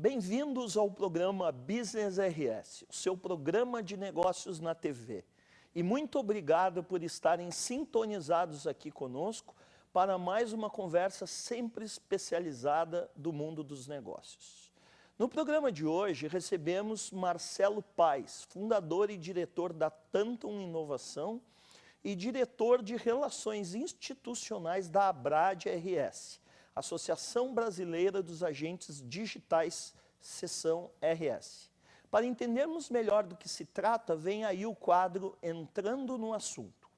Bem-vindos ao programa Business RS, o seu programa de negócios na TV. E muito obrigado por estarem sintonizados aqui conosco para mais uma conversa sempre especializada do mundo dos negócios. No programa de hoje, recebemos Marcelo Paes, fundador e diretor da Tantum Inovação e diretor de Relações Institucionais da Abrad RS, Associação Brasileira dos Agentes Digitais, seção RS. Para entendermos melhor do que se trata, vem aí o quadro Entrando no Assunto.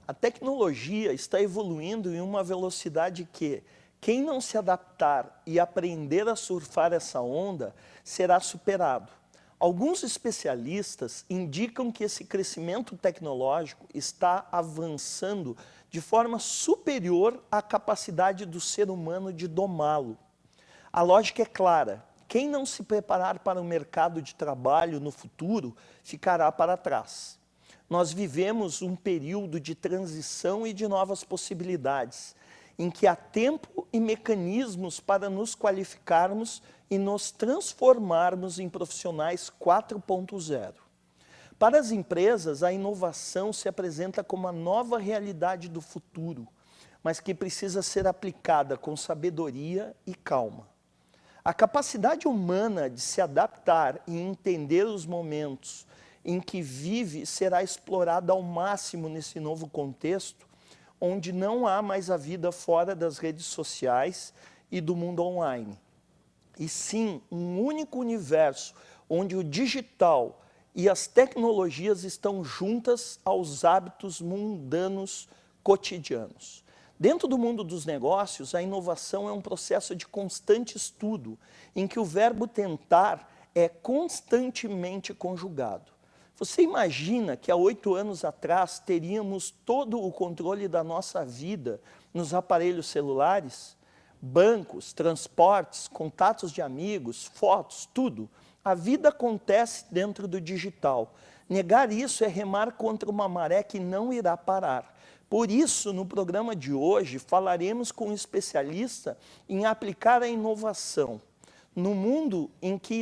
A tecnologia está evoluindo em uma velocidade que, quem não se adaptar e aprender a surfar essa onda, será superado. Alguns especialistas indicam que esse crescimento tecnológico está avançando de forma superior à capacidade do ser humano de domá-lo. A lógica é clara: quem não se preparar para o mercado de trabalho no futuro ficará para trás. Nós vivemos um período de transição e de novas possibilidades, em que há tempo e mecanismos para nos qualificarmos e nos transformarmos em profissionais 4.0. Para as empresas, a inovação se apresenta como a nova realidade do futuro, mas que precisa ser aplicada com sabedoria e calma. A capacidade humana de se adaptar e entender os momentos em que vive será explorada ao máximo nesse novo contexto, onde não há mais a vida fora das redes sociais e do mundo online. E sim, um único universo onde o digital e as tecnologias estão juntas aos hábitos mundanos cotidianos. Dentro do mundo dos negócios, a inovação é um processo de constante estudo, em que o verbo tentar é constantemente conjugado. Você imagina que há 8 anos atrás teríamos todo o controle da nossa vida nos aparelhos celulares? Bancos, transportes, contatos de amigos, fotos, tudo. A vida acontece dentro do digital. Negar isso é remar contra uma maré que não irá parar. Por isso, no programa de hoje, falaremos com um especialista em aplicar a inovação. No mundo em que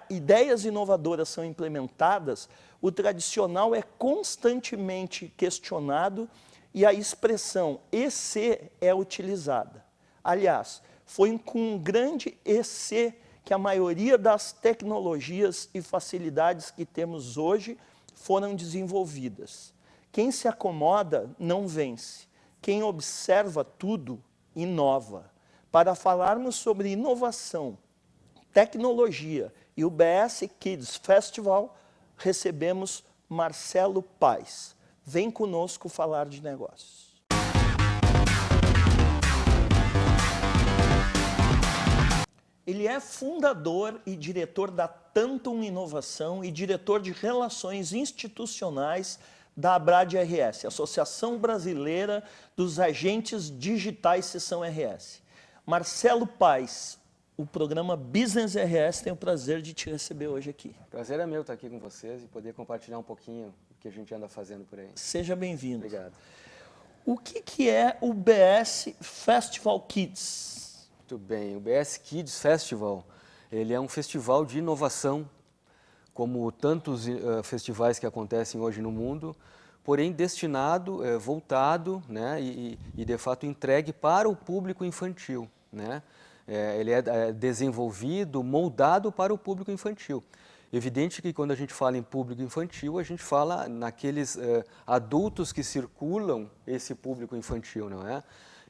ideias inovadoras são implementadas, o tradicional é constantemente questionado e a expressão EC é utilizada. Aliás, foi com um grande EC que a maioria das tecnologias e facilidades que temos hoje foram desenvolvidas. Quem se acomoda não vence. Quem observa tudo, inova. Para falarmos sobre inovação, tecnologia e o BS Kids Festival, recebemos Marcelo Paes. Vem conosco falar de negócios. Ele é fundador e diretor da Tantum Inovação e diretor de Relações Institucionais da Abrad RS, Associação Brasileira dos Agentes Digitais, seção RS. Marcelo Paes, o programa Business RS tem o prazer de te receber hoje aqui. Prazer é meu estar aqui com vocês e poder compartilhar um pouquinho do que a gente anda fazendo por aí. Seja bem-vindo. Obrigado. O que é o BS Festival Kids? Muito bem, o BS Kids Festival, ele é um festival de inovação, como tantos festivais que acontecem hoje no mundo, porém destinado, voltado, né, e de fato entregue para o público infantil, né? Ele é desenvolvido, moldado para o público infantil. Evidente que quando a gente fala em público infantil, a gente fala naqueles adultos que circulam esse público infantil, não é?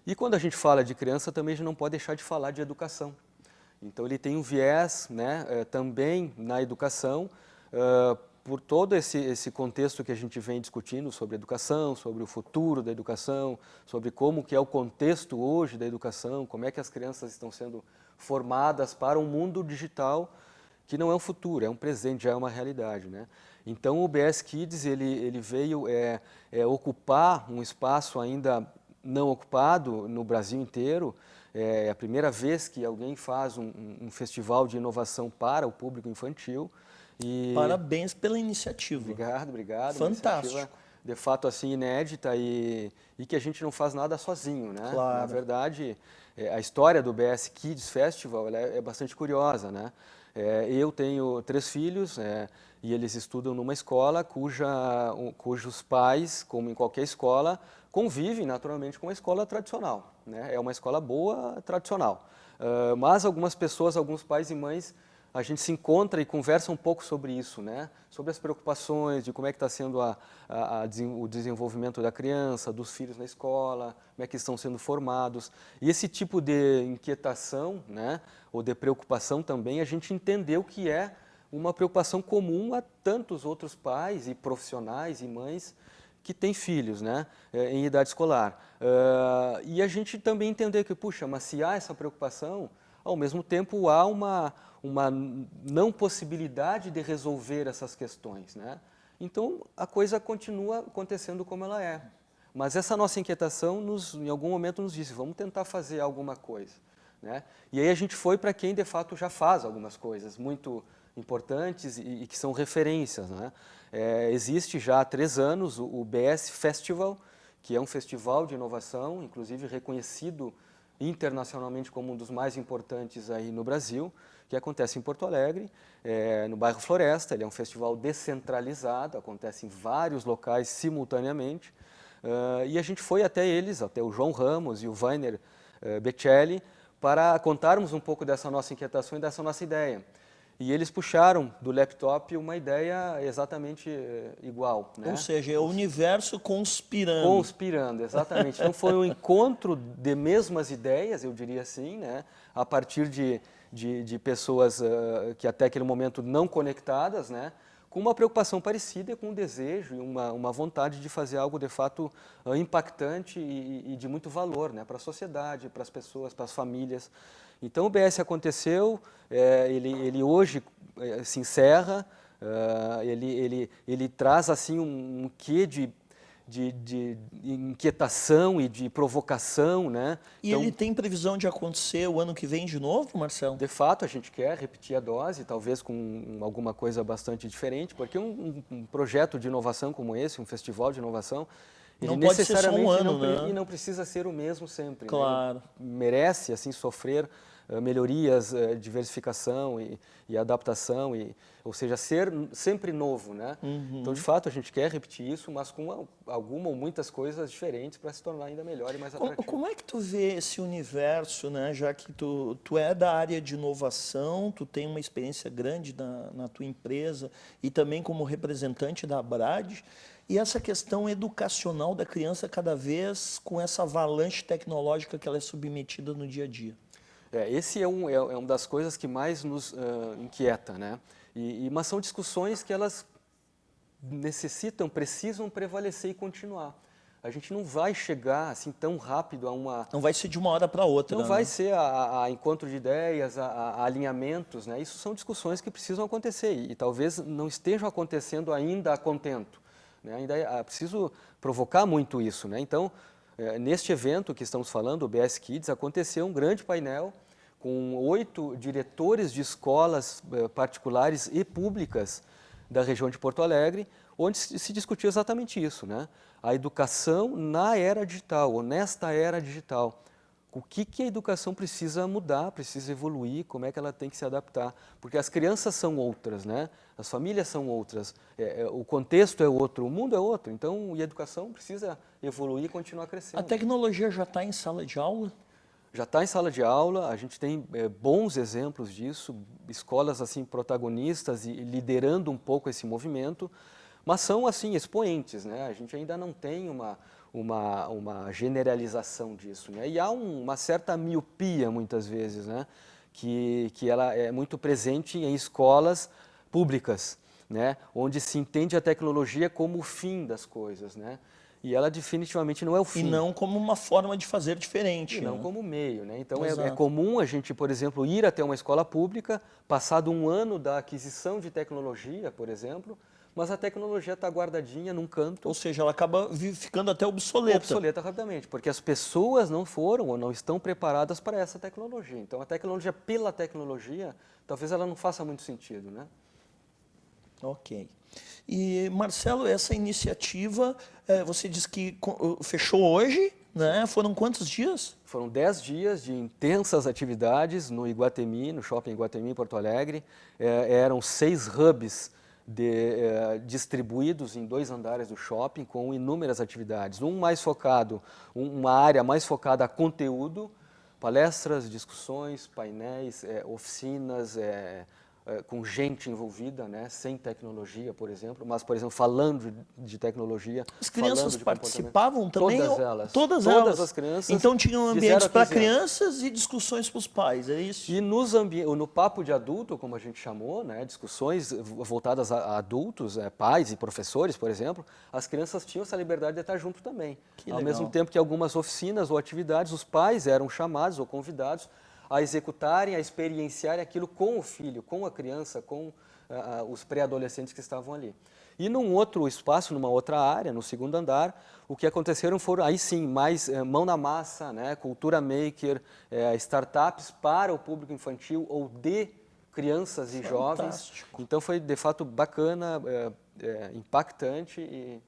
E quando a gente fala de criança, também a gente não pode deixar de falar de educação. Então ele tem um viés, né, também na educação, por todo esse contexto que a gente vem discutindo sobre educação, sobre o futuro da educação, sobre como que é o contexto hoje da educação, como é que as crianças estão sendo formadas para um mundo digital que não é um futuro, é um presente, já é uma realidade, né? Então o BS Kids ele veio ocupar um espaço ainda não ocupado no Brasil inteiro. É a primeira vez que alguém faz um festival de inovação para o público infantil. Parabéns pela iniciativa. Obrigado. Fantástico. de fato assim inédita e que a gente não faz nada sozinho, né? Claro. Na verdade, a história do BS Kids Festival ela é bastante curiosa, né? Eu tenho 3 filhos e eles estudam numa escola cujos pais, como em qualquer escola, convivem naturalmente com a escola tradicional, né? É uma escola boa, tradicional. Mas algumas pessoas, alguns pais e mães, a gente se encontra e conversa um pouco sobre isso, né? Sobre as preocupações, de como é que está sendo o desenvolvimento da criança, dos filhos na escola, como é que estão sendo formados. E esse tipo de inquietação, né, ou de preocupação também, a gente entendeu que é uma preocupação comum a tantos outros pais e profissionais e mães que têm filhos, né, em idade escolar. E a gente também entendeu que, puxa, mas se há essa preocupação, ao mesmo tempo há uma não possibilidade de resolver essas questões, né? Então a coisa continua acontecendo como ela é. Mas essa nossa inquietação em algum momento nos disse, vamos tentar fazer alguma coisa, né? E aí a gente foi para quem de fato já faz algumas coisas muito importantes e que são referências, né? Existe já há 3 anos o BS Festival, que é um festival de inovação, inclusive reconhecido internacionalmente como um dos mais importantes aí no Brasil, que acontece em Porto Alegre, no bairro Floresta. Ele é um festival descentralizado, acontece em vários locais simultaneamente, e a gente foi até eles, até o João Ramos e o Vainer Becelli, para contarmos um pouco dessa nossa inquietação e dessa nossa ideia. E eles puxaram do laptop uma ideia exatamente igual, né? Ou seja, é o universo conspirando. Conspirando, exatamente. Então foi um encontro de mesmas ideias, eu diria assim, né? A partir de pessoas que até aquele momento não conectadas, né? Com uma preocupação parecida, com um desejo e uma vontade de fazer algo de fato impactante e de muito valor, né? Para a sociedade, para as pessoas, para as famílias. Então o BS aconteceu, ele hoje se encerra, ele traz assim um quê de inquietação e de provocação, né? E então, ele tem previsão de acontecer o ano que vem de novo, Marcelo? de fato, a gente quer repetir a dose, talvez com alguma coisa bastante diferente, porque um projeto de inovação como esse, um festival de inovação, ele Não pode ser só um necessariamente ano, né? e não precisa ser o mesmo sempre. Claro. Né? Ele merece assim sofrer melhorias, diversificação e adaptação, ou seja, ser sempre novo, né? Então, de fato, a gente quer repetir isso, mas com alguma ou muitas coisas diferentes para se tornar ainda melhor e mais atrativo. Como é que tu vê esse universo, né? Já que tu é da área de inovação, tu tem uma experiência grande na tua empresa e também como representante da Abrad, e essa questão educacional da criança cada vez com essa avalanche tecnológica que ela é submetida no dia a dia. Esse é uma das coisas que mais nos inquieta, né? Mas são discussões que elas precisam prevalecer e continuar. A gente não vai chegar assim tão rápido a uma... Não vai ser de uma hora para outra. Não vai ser a encontro de ideias, a alinhamentos, né? Isso são discussões que precisam acontecer e talvez não estejam acontecendo ainda a contento, né? Ainda é preciso provocar muito isso, né? Então, neste evento que estamos falando, o BS Kids, aconteceu um grande painel com 8 diretores de escolas particulares e públicas da região de Porto Alegre, onde se discutiu exatamente isso, né? A educação na era digital, ou nesta era digital. O que a educação precisa mudar, precisa evoluir, como é que ela tem que se adaptar. Porque as crianças são outras, né? As famílias são outras, o contexto é outro, o mundo é outro. Então, a educação precisa evoluir e continuar crescendo. A tecnologia já está em sala de aula? Já está em sala de aula, a gente tem bons exemplos disso, escolas assim protagonistas e liderando um pouco esse movimento, mas são assim expoentes, né? A gente ainda não tem uma generalização disso, né? E há uma certa miopia muitas vezes, né? Que ela é muito presente em escolas públicas, né? Onde se entende a tecnologia como o fim das coisas, né? E ela definitivamente não é o fim. E não como uma forma de fazer diferente. E não como meio, né? Então Exato. é comum a gente, por exemplo, ir até uma escola pública, passado um ano da aquisição de tecnologia, por exemplo, mas a tecnologia está guardadinha num canto. Ou seja, ela acaba ficando até obsoleta. Obsoleta rapidamente, porque as pessoas não foram ou não estão preparadas para essa tecnologia. Então a tecnologia pela tecnologia, talvez ela não faça muito sentido, né? Ok. E, Marcelo, essa iniciativa, você disse que fechou hoje, né? Foram quantos dias? Foram 10 dias de intensas atividades no Iguatemi, no Shopping Iguatemi, em Porto Alegre. Eram 6 hubs distribuídos em 2 andares do shopping com inúmeras atividades. Uma área mais focada a conteúdo, palestras, discussões, painéis, oficinas, com gente envolvida, né, sem tecnologia, por exemplo, mas, por exemplo, falando de tecnologia. As crianças participavam também? Todas elas. Todas as crianças. Então tinham ambientes para crianças e discussões para os pais, é isso? E no papo de adulto, como a gente chamou, né, discussões voltadas a adultos, pais e professores, por exemplo, as crianças tinham essa liberdade de estar junto também. Ao mesmo tempo que algumas oficinas ou atividades, os pais eram chamados ou convidados a executarem, a experienciarem aquilo com o filho, com a criança, com os pré-adolescentes que estavam ali. E num outro espaço, numa outra área, no segundo andar, o que aconteceram foram, aí sim, mais mão na massa, né, cultura maker, startups para o público infantil ou de crianças e jovens. Então foi, de fato, bacana, impactante e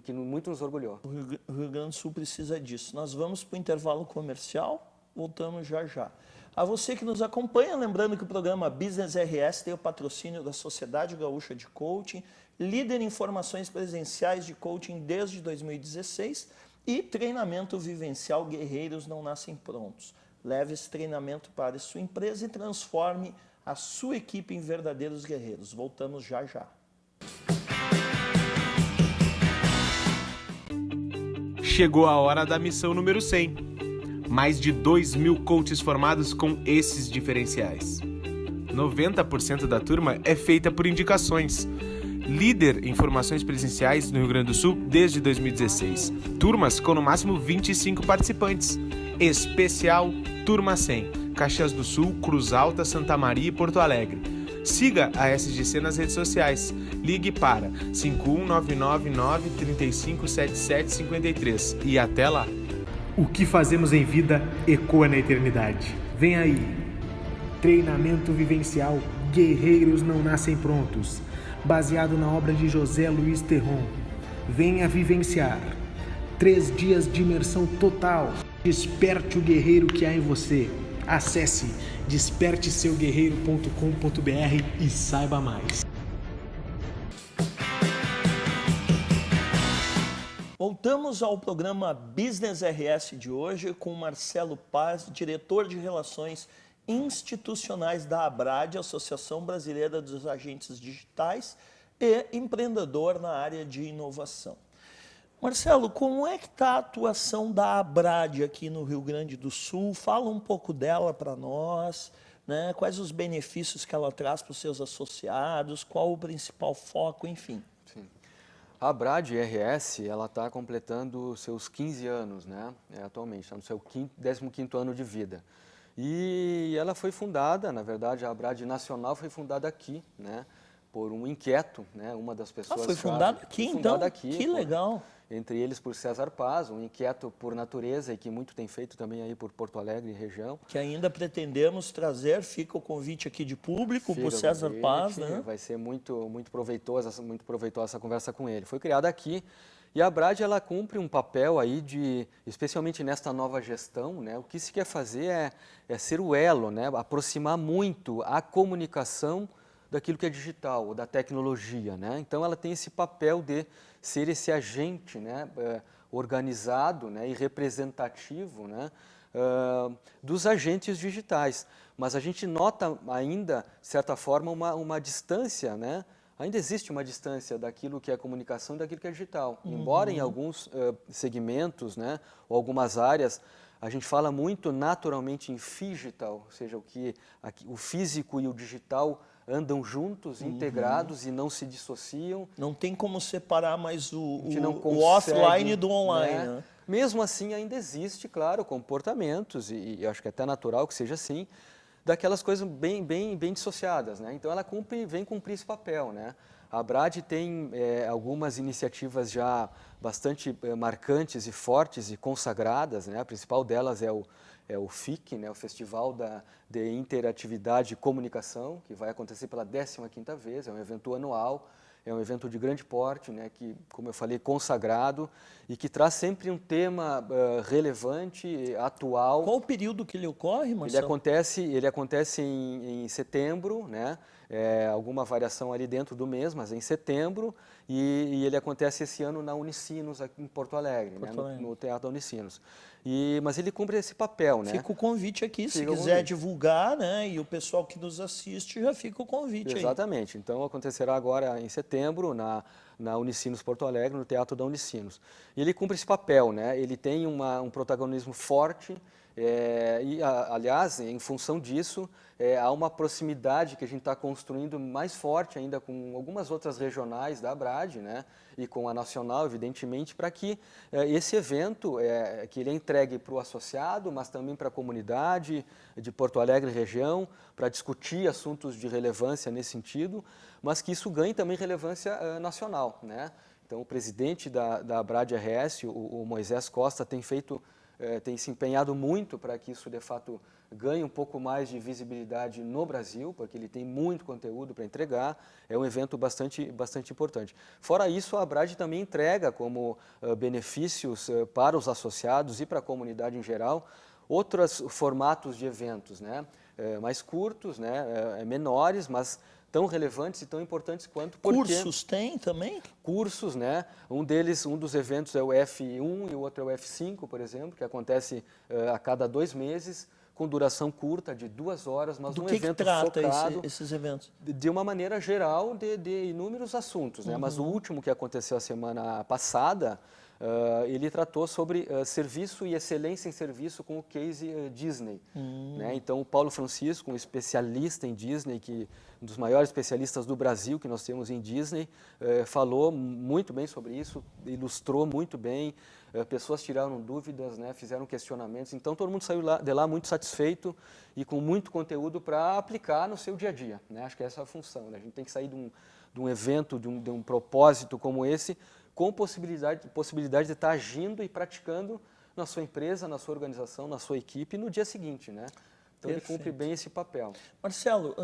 que muito nos orgulhou. O Rio Grande do Sul precisa disso. Nós vamos para o intervalo comercial, voltamos já já. A você que nos acompanha, lembrando que o programa Business RS tem o patrocínio da Sociedade Gaúcha de Coaching, líder em formações presenciais de coaching desde 2016 e treinamento vivencial Guerreiros Não Nascem Prontos. Leve esse treinamento para a sua empresa e transforme a sua equipe em verdadeiros guerreiros. Voltamos já já. Chegou a hora da missão número 100. Mais de 2.000 coaches formados com esses diferenciais. 90% da turma é feita por indicações. Líder em formações presenciais no Rio Grande do Sul desde 2016. Turmas com no máximo 25 participantes. Especial Turma 100. Caxias do Sul, Cruz Alta, Santa Maria e Porto Alegre. Siga a SGC nas redes sociais. Ligue para 51999357753 e até lá. O que fazemos em vida ecoa na eternidade. Vem aí! Treinamento vivencial Guerreiros Não Nascem Prontos, baseado na obra de José Luiz Terron. Venha vivenciar 3 dias de imersão total. Desperte o guerreiro que há em você. Acesse desperteseuguerreiro.com.br e saiba mais. Voltamos ao programa Business RS de hoje com Marcelo Paz, diretor de Relações Institucionais da ABRAD, Associação Brasileira dos Agentes Digitais, e empreendedor na área de inovação. Marcelo, como é que está a atuação da ABRAD aqui no Rio Grande do Sul? Fala um pouco dela para nós, né? Quais os benefícios que ela traz para os seus associados, qual o principal foco, enfim. Sim. A ABRAD RS, ela está completando seus 15 anos, né? Atualmente, está no seu 15º ano de vida. E ela foi fundada, na verdade, a ABRAD Nacional foi fundada aqui, né? Por um inquieto, né? Uma das pessoas... foi fundada aqui, então? Que legal! Entre eles por César Paz, um inquieto por natureza e que muito tem feito também aí por Porto Alegre e região. Que ainda pretendemos trazer, fica o convite aqui de público por César Paz, né? Vai ser muito proveitosa essa conversa com ele. Foi criada aqui e a ABRAD, ela cumpre um papel aí especialmente nesta nova gestão, né? O que se quer fazer é ser o elo, né? Aproximar muito a comunicação daquilo que é digital, da tecnologia, né? Então ela tem esse papel de ser esse agente, né, organizado, né, e representativo, né, dos agentes digitais. Mas a gente nota ainda, de certa forma, uma distância, né? Ainda existe uma distância daquilo que é comunicação e daquilo que é digital. Embora em alguns segmentos, né, ou algumas áreas, a gente fala muito naturalmente em phygital, ou seja, o físico e o digital andam juntos, integrados e não se dissociam. Não tem como separar mais o offline do online. Né? Mesmo assim, ainda existe, claro, comportamentos, e eu acho que é até natural que seja assim, daquelas coisas bem dissociadas. Né? Então, ela vem cumprir esse papel. Né? A ABRAD tem algumas iniciativas já bastante marcantes e fortes e consagradas. Né? A principal delas é o FIC, né, o Festival de Interatividade e Comunicação, que vai acontecer pela 15ª vez, é um evento anual, é um evento de grande porte, né, que, como eu falei, consagrado e que traz sempre um tema relevante, atual. Qual o período que ele ocorre, Marcelo? Ele acontece em setembro, né? Alguma variação ali dentro do mês, mas em setembro, e ele acontece esse ano na Unicinos, aqui em Porto Alegre, né? No Teatro da Unicinos. Mas ele cumpre esse papel, né? Fica o convite aqui, se Fica o quiser convite. divulgar, né? E o pessoal que nos assiste, já fica o convite aí. Exatamente. Então, acontecerá agora em setembro, na Unicinos Porto Alegre, no Teatro da Unicinos. E ele cumpre esse papel, né? Ele tem um protagonismo forte, aliás, em função disso, há uma proximidade que a gente está construindo mais forte ainda com algumas outras regionais da ABRAD, né? E com a nacional, evidentemente, para que esse evento, que ele é entregue para o associado, mas também para a comunidade de Porto Alegre e região, para discutir assuntos de relevância nesse sentido, mas que isso ganhe também relevância nacional, né? Então, o presidente da ABRAD RS, o Moisés Costa, tem se empenhado muito para que isso, de fato, ganhe um pouco mais de visibilidade no Brasil, porque ele tem muito conteúdo para entregar, é um evento bastante importante. Fora isso, a ABRAD também entrega como benefícios para os associados e para a comunidade em geral, outros formatos de eventos, né? Mais curtos, né? Menores, mas tão relevantes e tão importantes quanto. Cursos tem também? Cursos, né? Um dos eventos é o F1 e o outro é o F5, por exemplo, que acontece a cada 2 meses, com duração curta, de 2 horas, mas um evento trata focado esses eventos? De uma maneira geral de inúmeros assuntos, né? Mas o último que aconteceu a semana passada, ele tratou sobre serviço e excelência em serviço com o case Disney. Né? Então, o Paulo Francisco, um especialista em Disney, um dos maiores especialistas do Brasil que nós temos em Disney, falou muito bem sobre isso, ilustrou muito bem, pessoas tiraram dúvidas, né? Fizeram questionamentos, então todo mundo saiu de lá muito satisfeito e com muito conteúdo para aplicar no seu dia a dia. Né? Acho que essa é a função, né? A gente tem que sair de um evento, de um propósito como esse, com possibilidade de estar agindo e praticando na sua empresa, na sua organização, na sua equipe no dia seguinte, né? Então ele cumpre bem esse papel. Marcelo,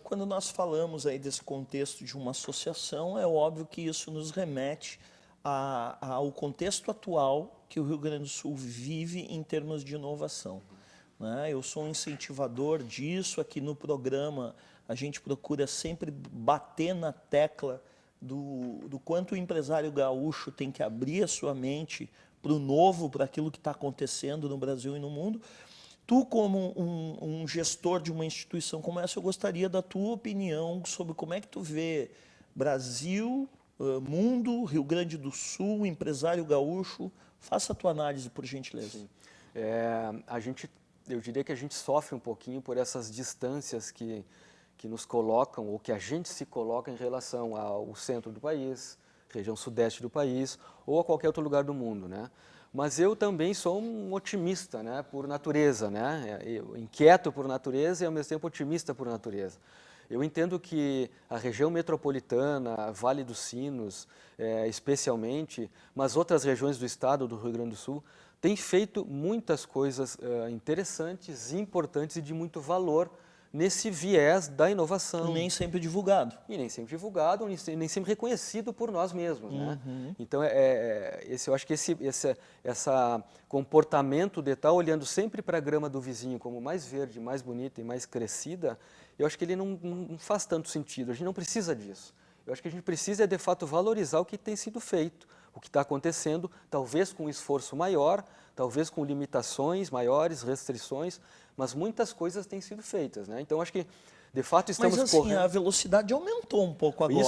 quando nós falamos aí desse contexto de uma associação, é óbvio que isso nos remete ao contexto atual que o Rio Grande do Sul vive em termos de inovação. Né? Eu sou um incentivador disso, aqui no programa a gente procura sempre bater na tecla do quanto o empresário gaúcho tem que abrir a sua mente para o novo, para aquilo que está acontecendo no Brasil e no mundo. Tu, como um gestor de uma instituição como essa, eu gostaria da tua opinião sobre como é que tu vê Brasil, mundo, Rio Grande do Sul, empresário gaúcho. Faça a tua análise, por gentileza. Sim. Eu diria que a gente sofre um pouquinho por essas distâncias que nos colocam, ou que a gente se coloca em relação ao centro do país, região sudeste do país, ou a qualquer outro lugar do mundo, né? Mas eu também sou um otimista, né, por natureza, né? Eu inquieto por natureza e ao mesmo tempo otimista por natureza. Eu entendo que a região metropolitana, Vale dos Sinos, especialmente, mas outras regiões do estado do Rio Grande do Sul, têm feito muitas coisas interessantes, importantes e de muito valor nesse viés da inovação. Nem sempre divulgado. E nem sempre divulgado, nem sempre reconhecido por nós mesmos. Né? Então, eu acho que esse comportamento de estar olhando sempre para a grama do vizinho como mais verde, mais bonita e mais crescida, eu acho que ele não faz tanto sentido. A gente não precisa disso. Eu acho que a gente precisa, de fato, valorizar o que tem sido feito, o que está acontecendo, talvez com um esforço maior, talvez com limitações maiores, restrições, mas muitas coisas têm sido feitas, né? Então, acho que, de fato, estamos correndo... Mas, assim, a velocidade aumentou um pouco agora,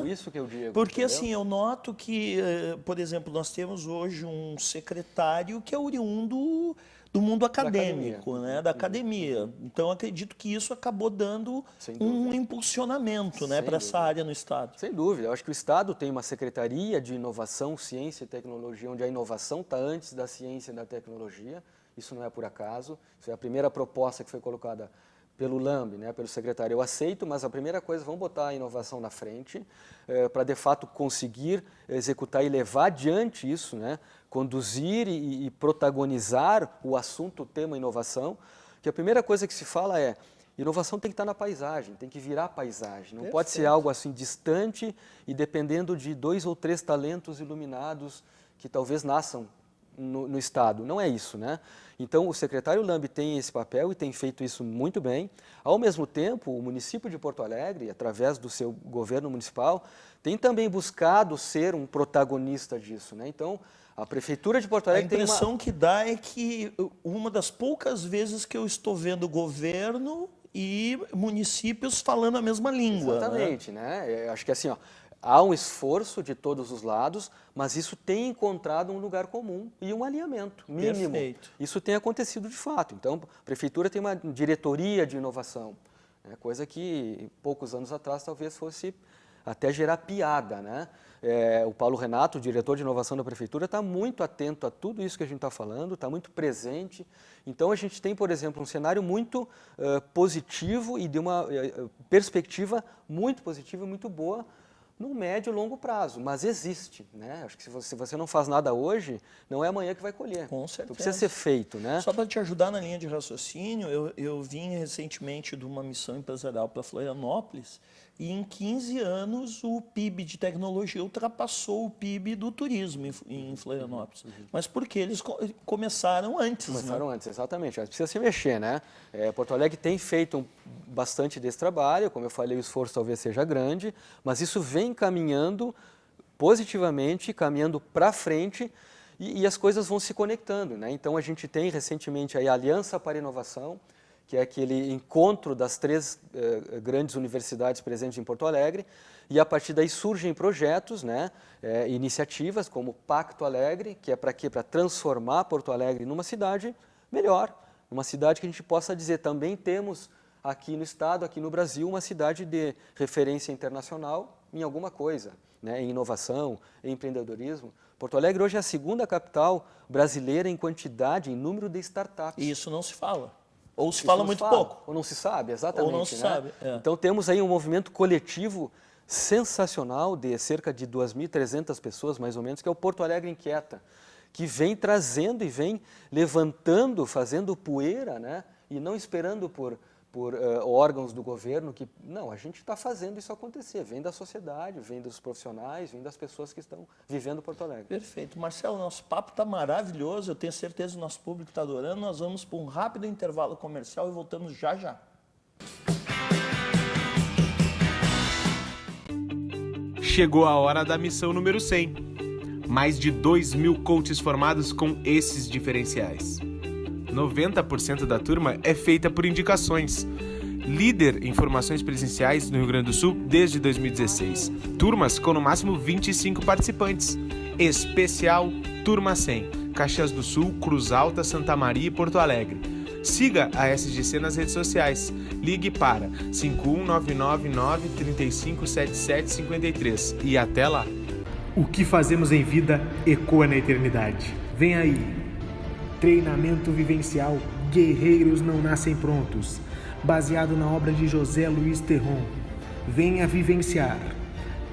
Isso que eu digo. Porque, entendeu? assim, eu noto que, por exemplo, nós temos hoje um secretário que é oriundo do mundo acadêmico, né? Da academia. Então, acredito que isso acabou dando um impulsionamento, né, para essa área no Estado. Sem dúvida. Eu acho que o Estado tem uma secretaria de inovação, ciência e tecnologia, onde a inovação está antes da ciência e da tecnologia. Isso não é por acaso. Isso é a primeira proposta que foi colocada pelo LAMB, né, pelo secretário. Eu aceito, mas a primeira coisa, vamos botar a inovação na frente, para de fato conseguir executar e levar adiante isso, né, conduzir e protagonizar o assunto, o tema inovação, que a primeira coisa que se fala é Inovação tem que estar na paisagem, tem que virar paisagem. Não pode ser Perfeito. algo assim distante e dependendo de 2 ou 3 talentos iluminados que talvez nasçam no Estado. Não é isso, né? Então, o secretário Lambi tem esse papel e tem feito isso muito bem. Ao mesmo tempo, o município de Porto Alegre, através do seu governo municipal, tem também buscado ser um protagonista disso, né? Então, a Prefeitura de Porto A Alegre tem impressão que dá é que uma das poucas vezes que eu estou vendo governo e municípios falando a mesma língua. Né? Exatamente, né? Eu acho que assim, ó, há um esforço de todos os lados, mas isso tem encontrado um lugar comum e um alinhamento mínimo. Perfeito. Isso tem acontecido de fato. Então, a Prefeitura tem uma diretoria de inovação, né? Coisa que poucos anos atrás talvez fosse até gerar piada, né? O Paulo Renato, o diretor de inovação da Prefeitura, está muito atento a tudo isso que a gente está falando, está muito presente. Então, a gente tem, por exemplo, um cenário muito positivo e de uma perspectiva muito positiva e muito boa no médio e longo prazo, mas existe, né? Acho que se você não faz nada hoje, não é amanhã que vai colher. Com certeza. Então, precisa ser feito, né? Só para te ajudar na linha de raciocínio, eu vim recentemente de uma missão empresarial para Florianópolis e em 15 anos o PIB de tecnologia ultrapassou o PIB do turismo em Florianópolis. Mas porque eles começaram antes, Começaram né? antes, exatamente. Mas precisa se mexer, né? Porto Alegre tem feito bastante desse trabalho, como eu falei, o esforço talvez seja grande, mas isso vem caminhando positivamente, caminhando para frente e as coisas vão se conectando, né? Então, a gente tem recentemente aí a Aliança para a Inovação, que é aquele encontro das 3 grandes universidades presentes em Porto Alegre, e a partir daí surgem projetos, né, iniciativas como o Pacto Alegre, que é para quê? Para transformar Porto Alegre numa cidade melhor, numa cidade que a gente possa dizer, também temos aqui no estado, aqui no Brasil, uma cidade de referência internacional em alguma coisa, né, em inovação, em empreendedorismo. Porto Alegre hoje é a 2ª capital brasileira em quantidade, em número de startups. E isso não se fala. Ou se Isso fala não muito fala, pouco. Ou não se sabe, exatamente. Ou não se né? sabe, é. Então temos aí um movimento coletivo sensacional de cerca de 2.300 pessoas, mais ou menos, que é o Porto Alegre Inquieta, que vem trazendo e vem levantando, fazendo poeira, né? E não esperando por órgãos do governo que... Não, a gente está fazendo isso acontecer, vem da sociedade, vem dos profissionais, vem das pessoas que estão vivendo Porto Alegre. Perfeito. Marcelo, nosso papo está maravilhoso, eu tenho certeza que o nosso público está adorando. Nós vamos para um rápido intervalo comercial e voltamos já já. Chegou a hora da missão número 100. Mais de 2.000 coaches formados com esses diferenciais. 90% da turma é feita por indicações. Líder em formações presenciais no Rio Grande do Sul desde 2016. Turmas com no máximo 25 participantes. Especial Turma 100. Caxias do Sul, Cruz Alta, Santa Maria e Porto Alegre. Siga a SGC nas redes sociais. Ligue para 51999357753 e até lá. O que fazemos em vida ecoa na eternidade. Vem aí. Treinamento vivencial Guerreiros Não Nascem Prontos, baseado na obra de José Luís Terron. Venha vivenciar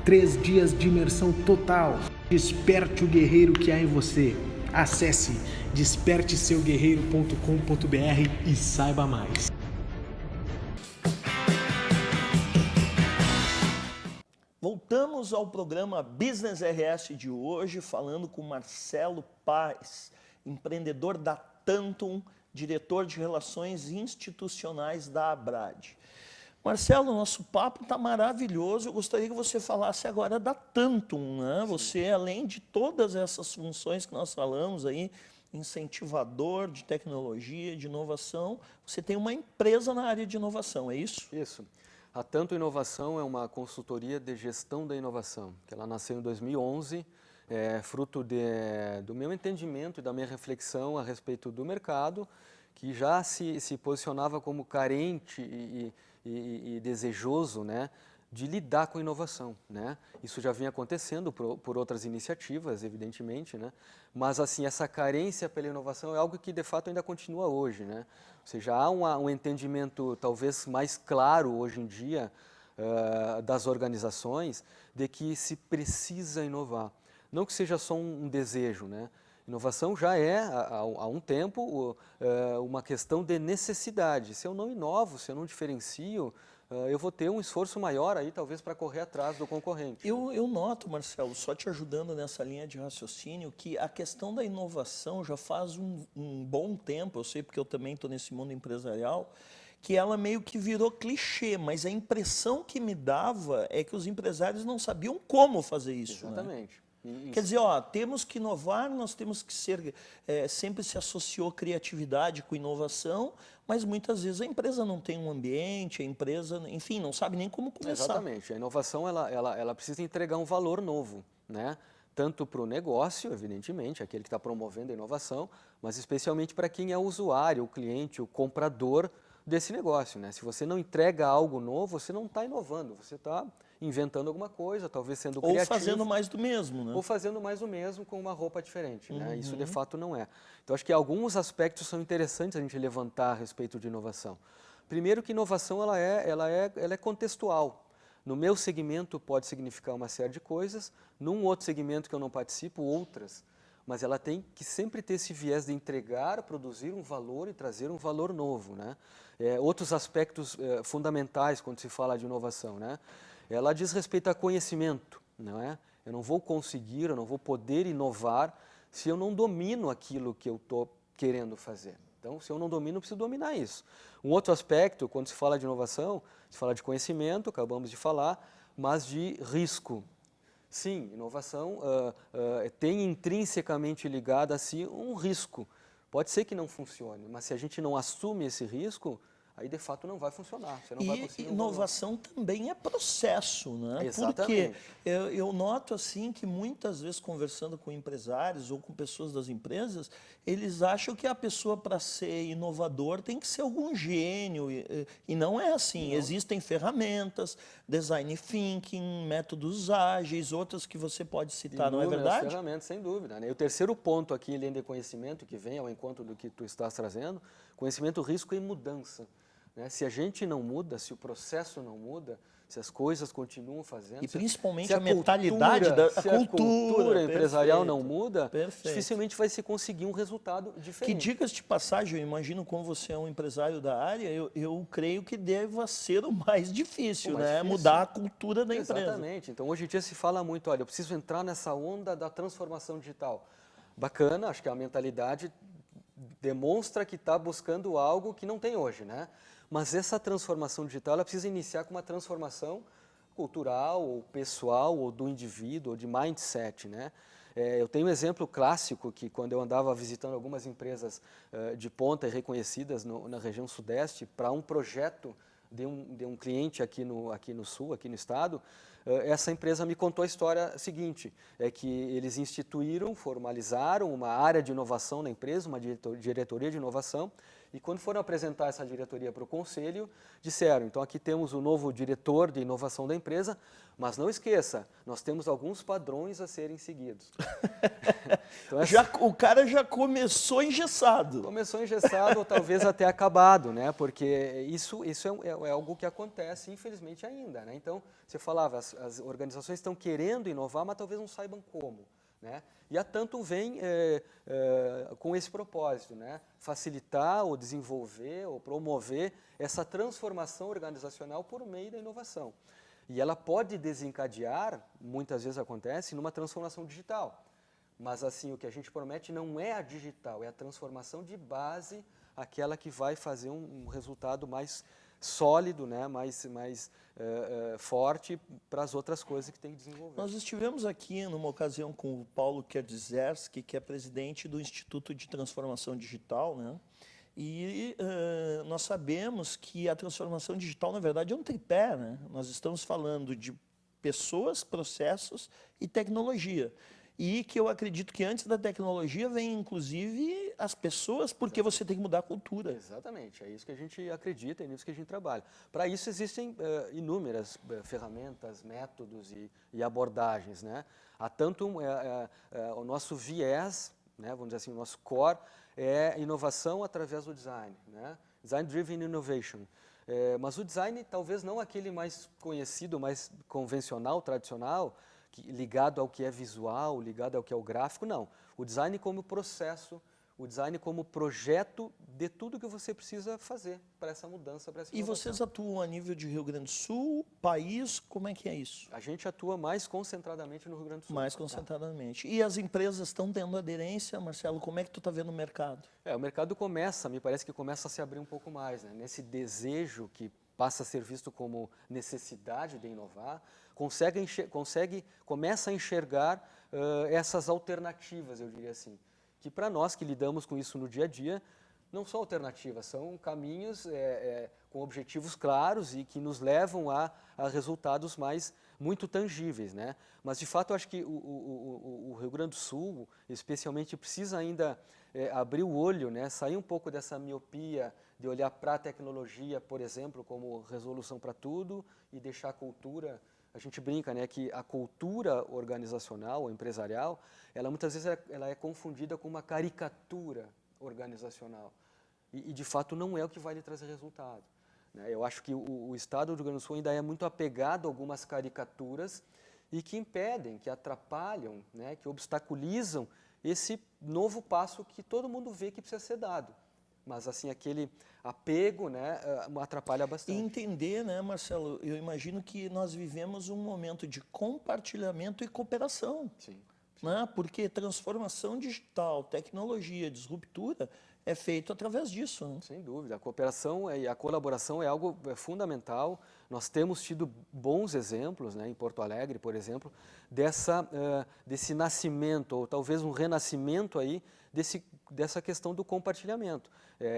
3 dias de imersão total. Desperte o guerreiro que há em você. Acesse desperteseuguerreiro.com.br e saiba mais. Voltamos ao programa Business RS de hoje, falando com Marcelo Paes, empreendedor da Tantum, diretor de Relações Institucionais da Abrad. Marcelo, nosso papo está maravilhoso. Eu gostaria que você falasse agora da Tantum, né? Você, além de todas essas funções que nós falamos aí, incentivador de tecnologia, de inovação, você tem uma empresa na área de inovação, é isso? Isso. A Tantum Inovação é uma consultoria de gestão da inovação, que ela nasceu em 2011, fruto do meu entendimento e da minha reflexão a respeito do mercado, que já se posicionava como carente e desejoso, né, de lidar com a inovação, né? Isso já vinha acontecendo por outras iniciativas, evidentemente, né? Mas assim, essa carência pela inovação é algo que de fato ainda continua hoje, né? Ou seja, há um entendimento talvez mais claro hoje em dia das organizações de que se precisa inovar. Não que seja só um desejo, né? Inovação já é, há um tempo, uma questão de necessidade. Se eu não inovo, se eu não diferencio, eu vou ter um esforço maior aí, talvez, para correr atrás do concorrente. Eu noto, Marcelo, só te ajudando nessa linha de raciocínio, que a questão da inovação já faz um bom tempo, eu sei porque eu também estou nesse mundo empresarial, que ela meio que virou clichê, mas a impressão que me dava é que os empresários não sabiam como fazer isso. Exatamente. Né? Quer dizer, ó, temos que inovar, nós temos que ser... sempre se associou criatividade com inovação, mas muitas vezes a empresa não tem um ambiente, a empresa, enfim, não sabe nem como começar. Exatamente. A inovação, ela precisa entregar um valor novo, né? Tanto para o negócio, evidentemente, aquele que está promovendo a inovação, mas especialmente para quem é o usuário, o cliente, o comprador desse negócio, né? Se você não entrega algo novo, você não está inovando, você está inventando alguma coisa, talvez sendo criativo. Ou fazendo mais do mesmo, né? Ou fazendo mais do mesmo com uma roupa diferente, né? Isso de fato não é. Então acho que alguns aspectos são interessantes a gente levantar a respeito de inovação. Primeiro que inovação ela é contextual. No meu segmento pode significar uma série de coisas, num outro segmento que eu não participo, outras. Mas ela tem que sempre ter esse viés de entregar, produzir um valor e trazer um valor novo, né? Outros aspectos fundamentais quando se fala de inovação, né? Ela diz respeito a conhecimento, não é? Eu não vou conseguir, eu não vou poder inovar se eu não domino aquilo que eu estou querendo fazer. Então, se eu não domino, eu preciso dominar isso. Um outro aspecto, quando se fala de inovação, se fala de conhecimento, acabamos de falar, mas de risco. Sim, inovação tem intrinsecamente ligada a si um risco. Pode ser que não funcione, mas se a gente não assume esse risco, aí de fato não vai funcionar. Você não vai conseguir inovação também é processo, né? Exatamente. Porque eu noto assim que muitas vezes conversando com empresários ou com pessoas das empresas, eles acham que a pessoa para ser inovador tem que ser algum gênio e não é assim. Não. Existem ferramentas, design thinking, métodos ágeis, outras que você pode citar, não é verdade? Ferramentas, sem dúvida, né? E o terceiro ponto aqui, além de conhecimento, que vem ao encontro do que tu estás trazendo, conhecimento, risco e mudança. Né? Se a gente não muda, se o processo não muda, se as coisas continuam fazendo... E principalmente a mentalidade da cultura empresarial não muda, dificilmente vai se conseguir um resultado diferente. Que dicas de passagem, eu imagino como você é um empresário da área, eu creio que deva ser o mais difícil, né? Mudar a cultura da empresa. Exatamente. Então, hoje em dia se fala muito, olha, eu preciso entrar nessa onda da transformação digital. Bacana, acho que a mentalidade demonstra que está buscando algo que não tem hoje, né? Mas essa transformação digital ela precisa iniciar com uma transformação cultural, ou pessoal, ou do indivíduo, ou de mindset, né? Eu tenho um exemplo clássico que quando eu andava visitando algumas empresas de ponta e reconhecidas na região sudeste para um projeto de um cliente aqui no sul, aqui no estado, essa empresa me contou a história seguinte, é que eles instituíram, formalizaram uma área de inovação na empresa, uma diretoria de inovação, e quando foram apresentar essa diretoria para o conselho, disseram, então aqui temos o novo diretor de inovação da empresa, mas não esqueça, nós temos alguns padrões a serem seguidos. Então, o cara já começou engessado. Começou engessado ou talvez até acabado, né? Porque isso é algo que acontece, infelizmente, ainda, né? Então, você falava, as organizações estão querendo inovar, mas talvez não saibam como. Né? E a Tantum vem com esse propósito, né? Facilitar ou desenvolver ou promover essa transformação organizacional por meio da inovação. E ela pode desencadear, muitas vezes acontece, numa transformação digital. Mas assim, o que a gente promete não é a digital, é a transformação de base, aquela que vai fazer um resultado mais sólido, né? mais forte para as outras coisas que tem que desenvolver. Nós estivemos aqui numa ocasião com o Paulo Kedzierski, que é presidente do Instituto de Transformação Digital, né? E nós sabemos que a transformação digital, na verdade, é um tripé, né? Nós estamos falando de pessoas, processos e tecnologia. E que eu acredito que antes da tecnologia vem, inclusive, as pessoas, porque você tem que mudar a cultura. Exatamente, é isso que a gente acredita, é nisso que a gente trabalha. Para isso existem inúmeras ferramentas, métodos e abordagens, né? Há tanto o nosso viés, né, vamos dizer assim, o nosso core é inovação através do design, né? Design Driven Innovation. Mas o design talvez não aquele mais conhecido, mais convencional, tradicional, ligado ao que é visual, ligado ao que é o gráfico, não. O design como processo, o design como projeto de tudo que você precisa fazer para essa mudança, para essa E inovação. vocês atuam a nível de Rio Grande do Sul, país, como é que é isso? A gente atua mais concentradamente no Rio Grande do Sul. Mais concentradamente. E as empresas estão tendo aderência, Marcelo? Como é que tu está vendo o mercado? O mercado me parece que começa a se abrir um pouco mais, né? Nesse desejo que passa a ser visto como necessidade de inovar, começa a enxergar essas alternativas, eu diria assim, que para nós que lidamos com isso no dia a dia, não são alternativas, são caminhos com objetivos claros e que nos levam a resultados muito tangíveis, né? Mas, de fato, eu acho que o Rio Grande do Sul, especialmente, precisa ainda abrir o olho, né? Sair um pouco dessa miopia de olhar para a tecnologia, por exemplo, como resolução para tudo e deixar a cultura. A gente brinca, né, que a cultura organizacional ou empresarial, ela muitas vezes ela é confundida com uma caricatura organizacional. E, de fato, não é o que vai lhe trazer resultado, né? Eu acho que o Estado do Rio Grande do Sul ainda é muito apegado a algumas caricaturas e que impedem, que atrapalham, né, que obstaculizam esse novo passo que todo mundo vê que precisa ser dado. Mas, assim, aquele apego, né, atrapalha E bastante. entender, né, Marcelo, eu imagino que nós vivemos um momento de compartilhamento e cooperação. Sim. Né? Porque transformação digital, tecnologia, disruptura é feito através disso. Né? Sem dúvida, a cooperação e a colaboração é algo fundamental. Nós temos tido bons exemplos, né, em Porto Alegre, por exemplo, desse nascimento, ou talvez um renascimento aí, dessa questão do compartilhamento,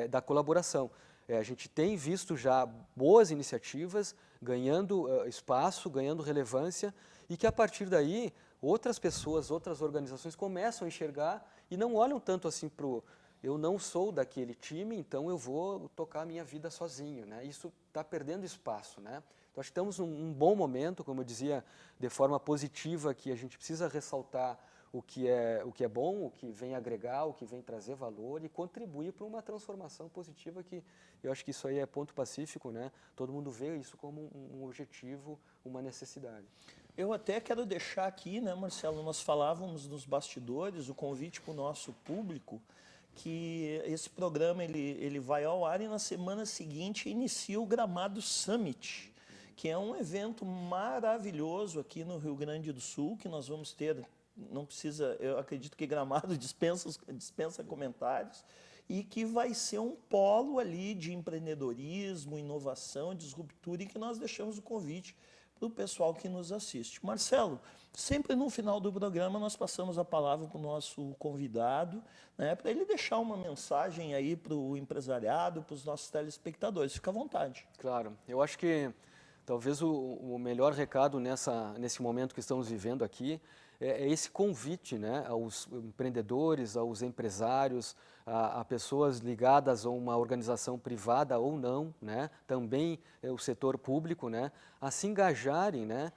da colaboração. A gente tem visto já boas iniciativas ganhando espaço, ganhando relevância, e que a partir daí outras pessoas, outras organizações começam a enxergar e não olham tanto assim para o eu não sou daquele time, então eu vou tocar a minha vida sozinho, né? Isso está perdendo espaço, né? Então, acho que estamos num bom momento, como eu dizia, de forma positiva, que a gente precisa ressaltar o que é bom, o que vem agregar, o que vem trazer valor e contribuir para uma transformação positiva que eu acho que isso aí é ponto pacífico, né? Todo mundo vê isso como um objetivo, uma necessidade. Eu até quero deixar aqui, né, Marcelo, nós falávamos nos bastidores, o convite para o nosso público, que esse programa ele vai ao ar e na semana seguinte inicia o Gramado Summit, que é um evento maravilhoso aqui no Rio Grande do Sul, que nós vamos ter, não precisa, eu acredito que Gramado dispensa comentários, e que vai ser um polo ali de empreendedorismo, inovação, disruptura, e que nós deixamos o convite para o pessoal que nos assiste. Marcelo, sempre no final do programa nós passamos a palavra para o nosso convidado, né, para ele deixar uma mensagem aí para o empresariado, para os nossos telespectadores. Fica à vontade. Claro, eu acho que talvez o melhor recado nesse momento que estamos vivendo aqui é esse convite, né, aos empreendedores, aos empresários, a pessoas ligadas a uma organização privada ou não, né, também o setor público, né, a se engajarem, né,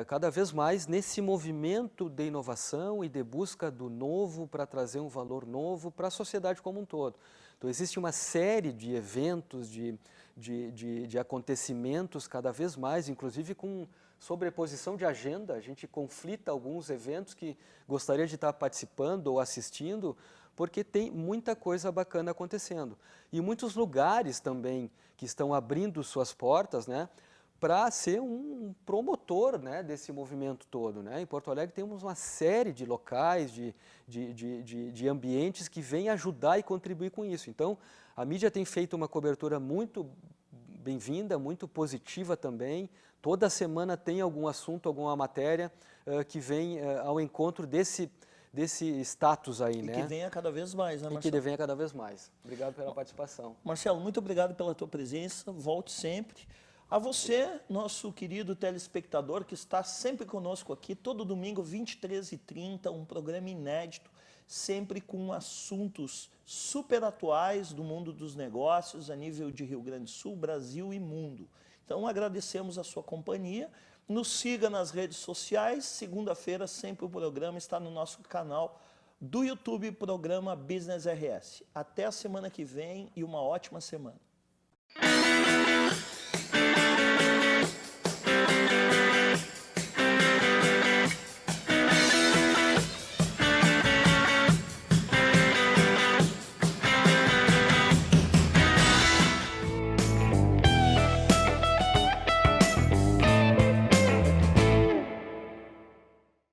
cada vez mais nesse movimento de inovação e de busca do novo para trazer um valor novo para a sociedade como um todo. Então, existe uma série de eventos, de acontecimentos cada vez mais, inclusive com sobreposição de agenda. A gente conflita alguns eventos que gostaria de estar participando ou assistindo, porque tem muita coisa bacana acontecendo. E muitos lugares também que estão abrindo suas portas, né, para ser um promotor, né, desse movimento todo, né? Em Porto Alegre temos uma série de locais, de ambientes que vêm ajudar e contribuir com isso. Então, a mídia tem feito uma cobertura muito bem-vinda, muito positiva também. Toda semana tem algum assunto, alguma matéria que vem ao encontro desse status aí, né? E que venha cada vez mais, né, Marcelo? E que venha cada vez mais. Obrigado pela participação. Marcelo, muito obrigado pela tua presença. Volte sempre. A você, nosso querido telespectador, que está sempre conosco aqui, todo domingo, 23h30, um programa inédito, sempre com assuntos super atuais do mundo dos negócios, a nível de Rio Grande do Sul, Brasil e mundo. Então, agradecemos a sua companhia. Nos siga nas redes sociais. Segunda-feira, sempre o programa está no nosso canal do YouTube, programa Business RS. Até a semana que vem e uma ótima semana.